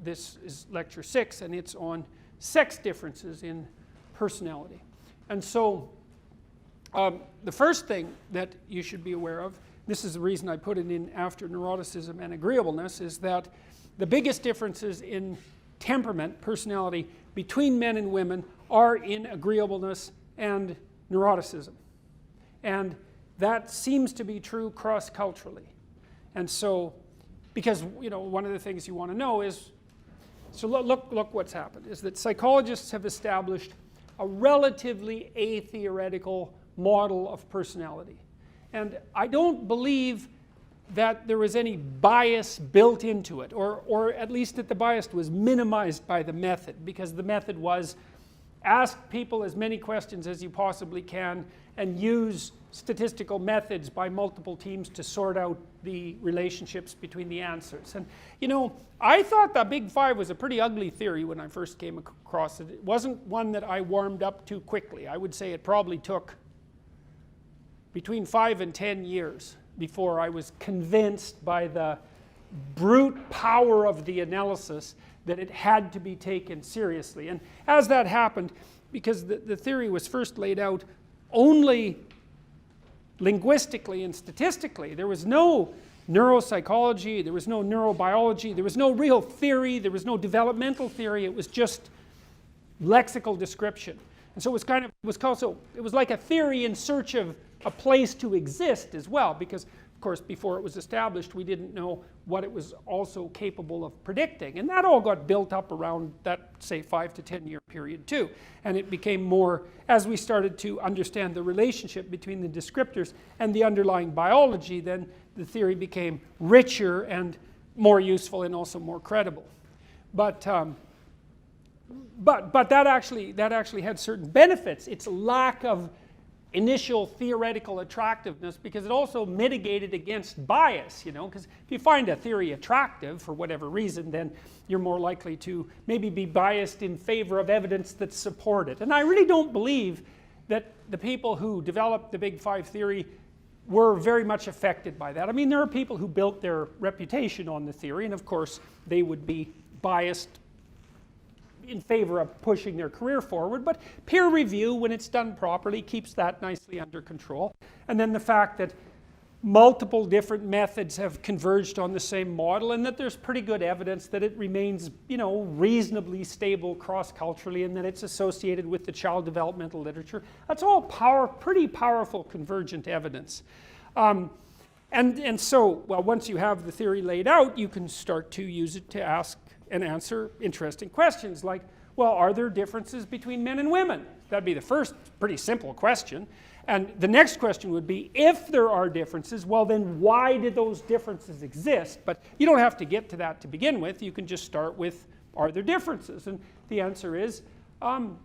this is lecture 6, and it's on sex differences in personality. And so the first thing that you should be aware of, this is the reason I put it in after neuroticism and agreeableness, is that the biggest differences in temperament, personality, between men and women are in agreeableness and neuroticism. And that seems to be true cross-culturally. And so, because one of the things you want to know is, so look what's happened, is that psychologists have established a relatively atheoretical model of personality. And I don't believe that there was any bias built into it, or at least that the bias was minimized by the method, because the method was ask people as many questions as you possibly can and use statistical methods by multiple teams to sort out the relationships between the answers. And I thought the Big Five was a pretty ugly theory when I first came across it. It wasn't one that I warmed up to quickly. I would say it probably took between 5 and 10 years before I was convinced by the brute power of the analysis that it had to be taken seriously. And as that happened, because the theory was first laid out only linguistically and statistically, there was no neuropsychology, there was no neurobiology, there was no real theory, there was no developmental theory, it was just lexical description. And so it was like a theory in search of a place to exist as well, because of course before it was established we didn't know what it was also capable of predicting, and that all got built up around that, say, 5 to 10 year period too. And it became more, as we started to understand the relationship between the descriptors and the underlying biology, then the theory became richer and more useful and also more credible. But that actually had certain benefits. Its lack of initial theoretical attractiveness, because it also mitigated against bias, because if you find a theory attractive for whatever reason, then you're more likely to maybe be biased in favor of evidence that support it. And I really don't believe that the people who developed the Big Five theory were very much affected by that. I mean, there are people who built their reputation on the theory, and of course they would be biased in favor of pushing their career forward, but peer review, when it's done properly, keeps that nicely under control. And then the fact that multiple different methods have converged on the same model, and that there's pretty good evidence that it remains, reasonably stable cross-culturally, and that it's associated with the child developmental literature. That's all pretty powerful convergent evidence. And so, well, once you have the theory laid out, you can start to use it to ask and answer interesting questions like, well, are there differences between men and women? That'd be the first pretty simple question. And the next question would be, if there are differences, well then why did those differences exist? But you don't have to get to that to begin with. You can just start with, are there differences? And the answer is,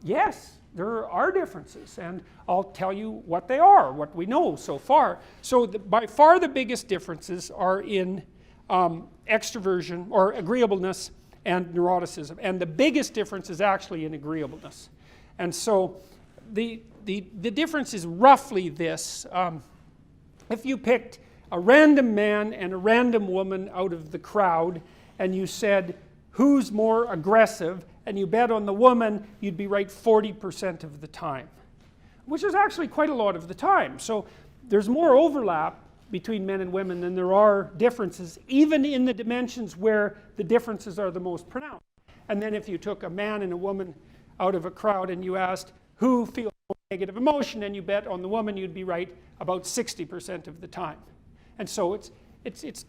yes, there are differences. And I'll tell you what they are, what we know so far. So by far the biggest differences are in extroversion or agreeableness and neuroticism, and the biggest difference is actually in agreeableness. And so the difference is roughly this. If you picked a random man and a random woman out of the crowd and you said who's more aggressive, and you bet on the woman, you'd be right 40% of the time, which is actually quite a lot of the time. So there's more overlap between men and women than there are differences, even in the dimensions where the differences are the most pronounced. And then if you took a man and a woman out of a crowd and you asked who feels negative emotion, and you bet on the woman, you'd be right about 60% of the time. And so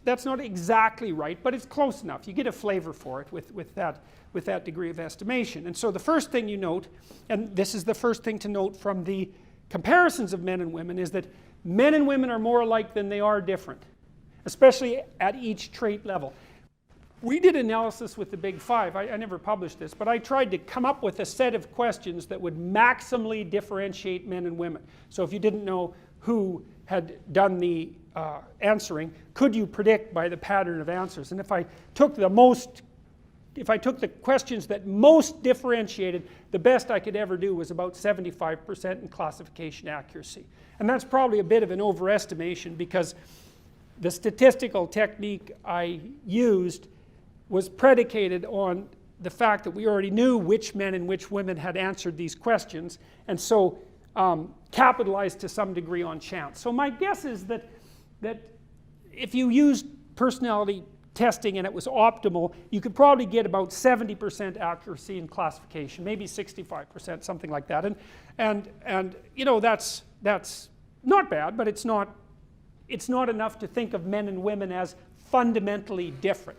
that's not exactly right, but it's close enough. You get a flavor for it with that degree of estimation. And so the first thing you note, and this is the first thing to note from the comparisons of men and women, is that men and women are more alike than they are different, especially at each trait level. We did analysis with the Big Five. I never published this, but I tried to come up with a set of questions that would maximally differentiate men and women. So if you didn't know who had done the answering, could you predict by the pattern of answers? And if I took the questions that most differentiated, the best I could ever do was about 75% in classification accuracy. And that's probably a bit of an overestimation, because the statistical technique I used was predicated on the fact that we already knew which men and which women had answered these questions, and so capitalized to some degree on chance. So my guess is that if you used personality testing and it was optimal, you could probably get about 70% accuracy in classification, maybe 65%, something like that. And you know, that's not bad, but it's not enough to think of men and women as fundamentally different.